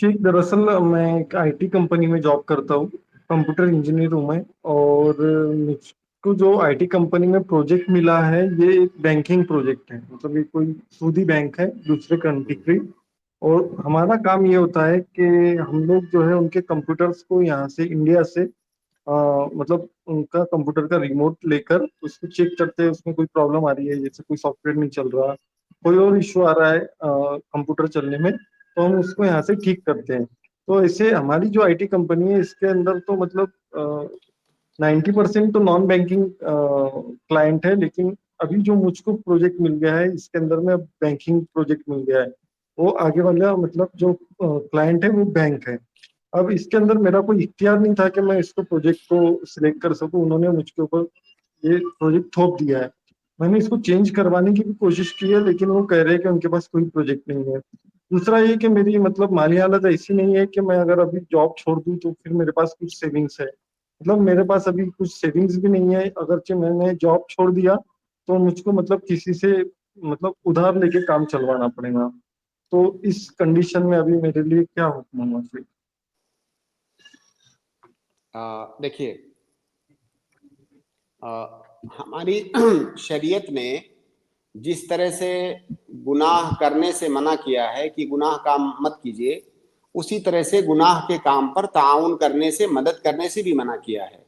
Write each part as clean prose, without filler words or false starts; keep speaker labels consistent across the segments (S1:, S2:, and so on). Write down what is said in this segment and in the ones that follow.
S1: शेख, दरअसल मैं एक आईटी कंपनी में जॉब करता हूँ। कंप्यूटर इंजीनियर हूँ मैं। और मुझको जो आईटी कंपनी में प्रोजेक्ट मिला है, ये एक बैंकिंग प्रोजेक्ट है। मतलब ये कोई सूदी बैंक है दूसरे कंट्री की। और हमारा काम ये होता है कि हम लोग जो है उनके कंप्यूटर्स को यहाँ से इंडिया से मतलब उनका कंप्यूटर का रिमोट लेकर उसको चेक करते हैं, उसमें कोई प्रॉब्लम आ रही है, जैसे कोई सॉफ्टवेयर नहीं चल रहा, कोई और इश्यू आ रहा है कंप्यूटर चलने में, तो हम उसको यहाँ से ठीक करते हैं। तो ऐसे हमारी जो आईटी कंपनी है, इसके अंदर तो मतलब 90% तो नॉन बैंकिंग क्लाइंट है, लेकिन अभी जो मुझको प्रोजेक्ट मिल गया है, इसके अंदर में बैंकिंग प्रोजेक्ट मिल गया है। वो आगे वाला मतलब जो क्लाइंट है वो बैंक है। अब इसके अंदर मेरा कोई इख्तियार नहीं था कि मैं इसको प्रोजेक्ट को सिलेक्ट कर सकूं। उन्होंने मुझके ऊपर ये प्रोजेक्ट थोप दिया है। मैंने इसको चेंज करवाने की भी कोशिश की है, लेकिन वो कह रहे हैं कि उनके पास कोई प्रोजेक्ट नहीं है। दूसरा ये कि मेरी मतलब माली हालत ऐसी नहीं है कि मैं अगर अभी जॉब छोड़ दूं तो फिर मेरे पास कुछ सेविंग्स है। मतलब मेरे पास अभी कुछ सेविंग्स भी नहीं है। अगरचे मैंने जॉब छोड़ दिया तो मुझको मतलब किसी से मतलब उधार लेके काम चलवाना पड़ेगा। तो इस कंडीशन में अभी मेरे लिए क्या हुक्म होना चाहिए?
S2: देखिए, हमारी शरीयत ने जिस तरह से गुनाह करने से मना किया है कि गुनाह काम मत कीजिए, उसी तरह से गुनाह के काम पर ताउन करने से, मदद करने से भी मना किया है।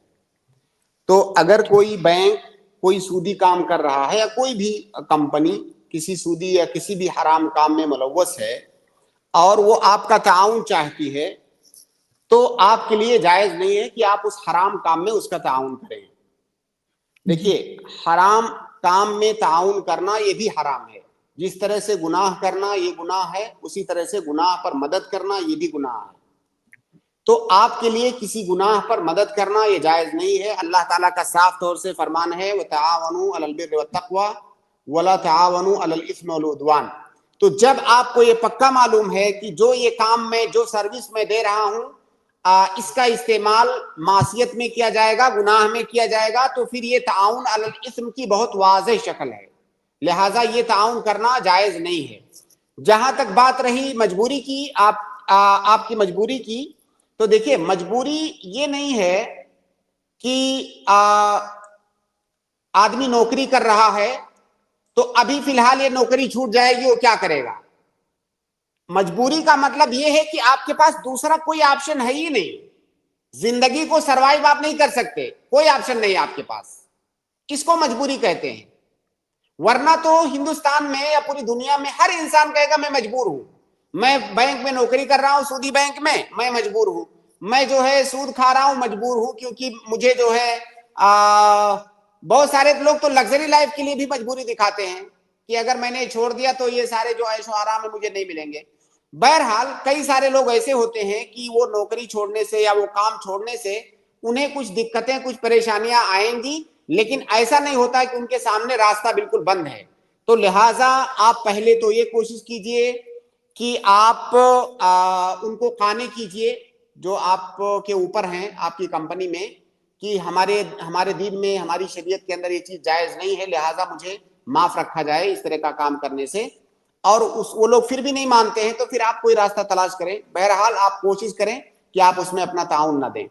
S2: तो अगर कोई बैंक कोई सूदी काम कर रहा है या कोई भी कंपनी किसी सूदी या किसी भी हराम काम में मुलव्वस है और वो आपका ताउन चाहती है, तो आपके लिए जायज नहीं है कि आप उस हराम काम में उसका ताउन करें। देखिए, हराम काम में ताउन करना ये भी हराम है। जिस तरह से गुनाह करना ये गुनाह है, उसी तरह से गुनाह पर मदद करना ये भी गुनाह है। तो आपके लिए किसी गुनाह पर मदद करना ये जायज नहीं है। अल्लाह ताला का साफ तौर से फरमान है, व तआवनु अलल बिर्रि वत तक़वा वला तआवनु अलल इस्मि वल उद्वान। तो जब आपको ये पक्का मालूम है कि जो ये काम मैं, जो सर्विस मैं दे रहा हूं, इसका इस्तेमाल मासियत में किया जाएगा, गुनाह में किया जाएगा, तो फिर ये ताउन अलल इस्म की बहुत वाज़ेह शक्ल है। लिहाजा ये ताउन करना जायज नहीं है। जहां तक बात रही मजबूरी की, आपकी मजबूरी की, तो देखिए, मजबूरी ये नहीं है कि आदमी नौकरी कर रहा है तो अभी फिलहाल ये नौकरी छूट जाएगी, वो क्या करेगा। मजबूरी का मतलब ये है कि आपके पास दूसरा कोई ऑप्शन है ही नहीं। जिंदगी को सरवाइव आप नहीं कर सकते, कोई ऑप्शन नहीं आपके पास। इसको मजबूरी कहते हैं। वरना तो हिंदुस्तान में या पूरी दुनिया में हर इंसान कहेगा मैं मजबूर हूं। मैं बैंक में नौकरी कर रहा हूं, सूदी बैंक में, मैं मजबूर हूं। मैं जो है सूद खा रहा हूं, मजबूर हूं, क्योंकि मुझे जो है बहुत सारे लोग तो लग्जरी लाइफ के लिए भी मजबूरी दिखाते हैं कि अगर मैंने छोड़ दिया तो ये सारे जो ऐशो आराम है मुझे नहीं मिलेंगे। बहरहाल, कई सारे लोग ऐसे होते हैं कि वो नौकरी छोड़ने से या वो काम छोड़ने से उन्हें कुछ दिक्कतें, कुछ परेशानियां आएंगी, लेकिन ऐसा नहीं होता कि उनके सामने रास्ता बिल्कुल बंद है। तो लिहाजा आप पहले तो ये कोशिश कीजिए कि आप उनको काने कीजिए जो आपके ऊपर हैं आपकी कंपनी में, कि हमारे हमारे दीन में, हमारी शरीयत के अंदर ये चीज जायज नहीं है, लिहाजा मुझे माफ रखा जाए इस तरह का काम करने से। और वो लोग फिर भी नहीं मानते हैं तो फिर आप कोई रास्ता तलाश करें। बहरहाल आप कोशिश करें कि आप उसमें अपना ताउन ना दें।